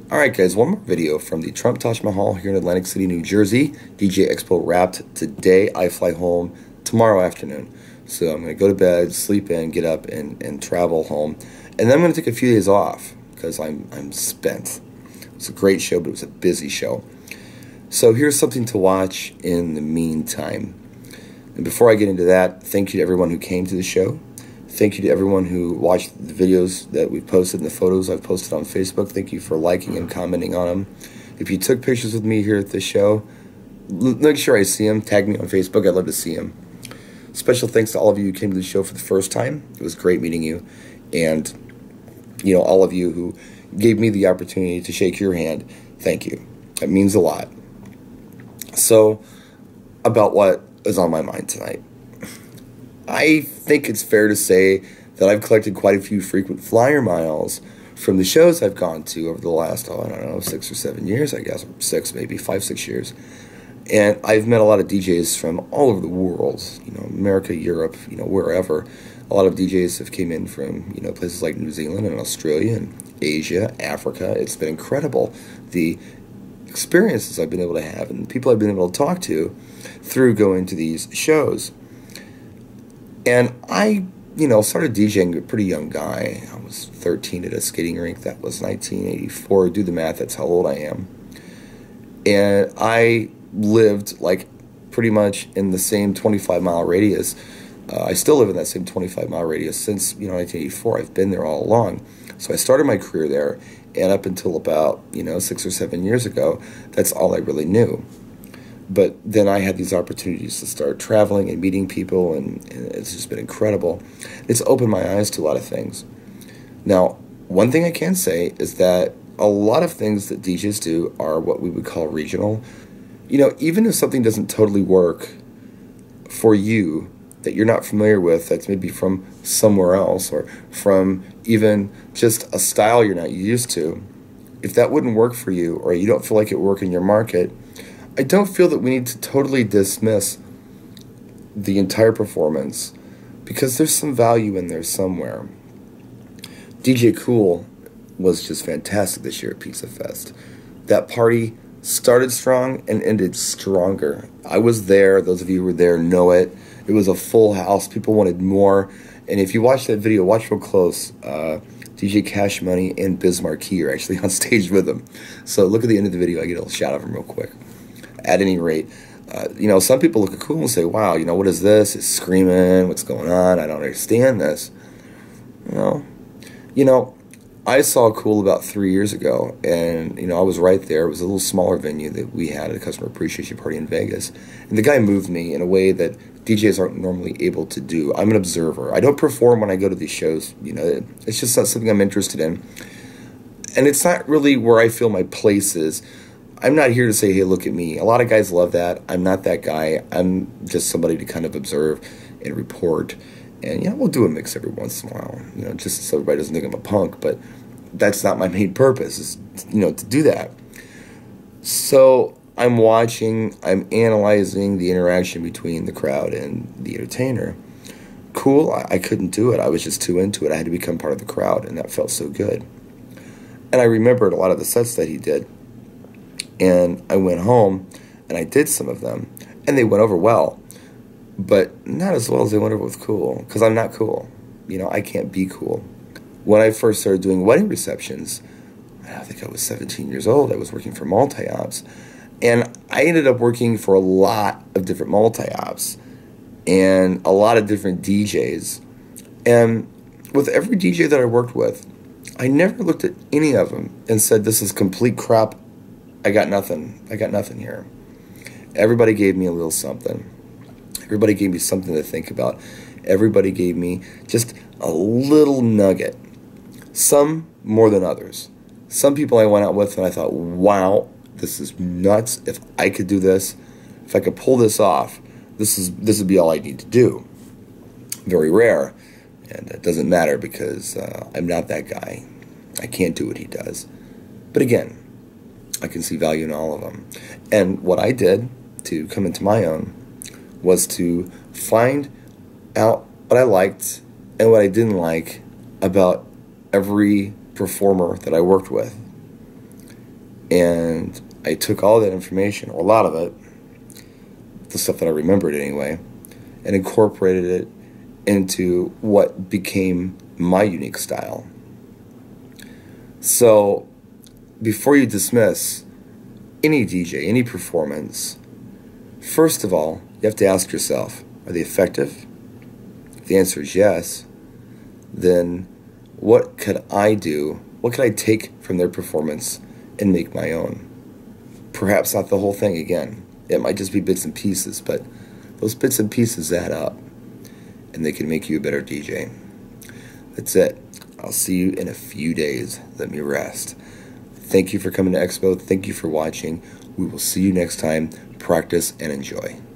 Alright guys, one more video from the Trump Taj Mahal here in Atlantic City, New Jersey. DJ Expo wrapped today. I fly home tomorrow afternoon. So I'm going to go to bed, sleep in, get up, and travel home. And then I'm going to take a few days off because I'm spent. It was a great show, but it was a busy show. So here's something to watch in the meantime. And before I get into that, thank you to everyone who came to the show. Thank you to everyone who watched the videos that we posted and the photos I've posted on Facebook. Thank you for liking and commenting on them. If you took pictures with me here at the show, make sure I see them. Tag me on Facebook. I'd love to see them. Special thanks to all of you who came to the show for the first time. It was great meeting you. And, you know, all of you who gave me the opportunity to shake your hand, thank you. It means a lot. So, about what is on my mind tonight. I think it's fair to say that I've collected quite a few frequent flyer miles from the shows I've gone to over the last, I don't know, 6 or 7 years, I guess, maybe 5, 6 years. And I've met a lot of DJs from all over the world, you know, America, Europe, you know, wherever. A lot of DJs have came in from, you know, places like New Zealand and Australia and Asia, Africa. It's been incredible, the experiences I've been able to have and the people I've been able to talk to through going to these shows. And I, you know, started DJing a pretty young guy. I was 13 at a skating rink. That was 1984. Do the math, that's how old I am. And I lived, like, pretty much in the same 25-mile radius. I still live in that same 25-mile radius since, you know, 1984. I've been there all along. So I started my career there, and up until about, you know, 6 or 7 years ago, that's all I really knew. But then I had these opportunities to start traveling and meeting people, and it's just been incredible. It's opened my eyes to a lot of things. Now, one thing I can say is that a lot of things that DJs do are what we would call regional. You know, even if something doesn't totally work for you, that you're not familiar with, that's maybe from somewhere else, or from even just a style you're not used to, if that wouldn't work for you, or you don't feel like it would work in your market, I don't feel that we need to totally dismiss the entire performance, because there's some value in there somewhere. DJ Kool was just fantastic this year at Pizza Fest. That party started strong and ended stronger. I was there. Those of you who were there know it. It was a full house. People wanted more. And if you watch that video, watch real close. DJ Cash Money and Biz Markie are actually on stage with him. So look at the end of the video. I get a little shout out of him real quick. At any rate, you know, some people look at Kool and say, wow, you know, what is this? It's screaming. What's going on? I don't understand this. You know, I saw Kool about 3 years ago, and, you know, I was right there. It was a little smaller venue that we had at a customer appreciation party in Vegas. And the guy moved me in a way that DJs aren't normally able to do. I'm an observer. I don't perform when I go to these shows. You know, it's just not something I'm interested in. And it's not really where I feel my place is. I'm not here to say, hey, look at me. A lot of guys love that. I'm not that guy. I'm just somebody to kind of observe and report. And, you know, we'll do a mix every once in a while, you know, just so everybody doesn't think I'm a punk. But that's not my main purpose, is, you know, to do that. So I'm watching, I'm analyzing the interaction between the crowd and the entertainer. Kool, I couldn't do it. I was just too into it. I had to become part of the crowd, and that felt so good. And I remembered a lot of the sets that he did. And I went home, and I did some of them, and they went over well, but not as well as they went over with Kool, because I'm not cool. You know, I can't be cool. When I first started doing wedding receptions, I think I was 17 years old. I was working for multi-ops, and I ended up working for a lot of different multi-ops and a lot of different DJs. And with every DJ that I worked with, I never looked at any of them and said, this is complete crap. I got nothing here. Everybody gave me a little something. Everybody gave me something to think about. Everybody gave me just a little nugget. Some more than others. Some people I went out with and I thought, wow, this is nuts. If I could do this, if I could pull this off, this would be all I need to do. Very rare. And it doesn't matter because I'm not that guy. I can't do what he does. But again, I can see value in all of them. And what I did to come into my own was to find out what I liked and what I didn't like about every performer that I worked with. And I took all that information, or a lot of it, the stuff that I remembered anyway, and incorporated it into what became my unique style. So, before you dismiss any DJ, any performance, first of all, you have to ask yourself, are they effective? If the answer is yes, then what could I do? What could I take from their performance and make my own? Perhaps not the whole thing again. It might just be bits and pieces, but those bits and pieces add up, and they can make you a better DJ. That's it. I'll see you in a few days. Let me rest. Thank you for coming to Expo. Thank you for watching. We will see you next time. Practice and enjoy.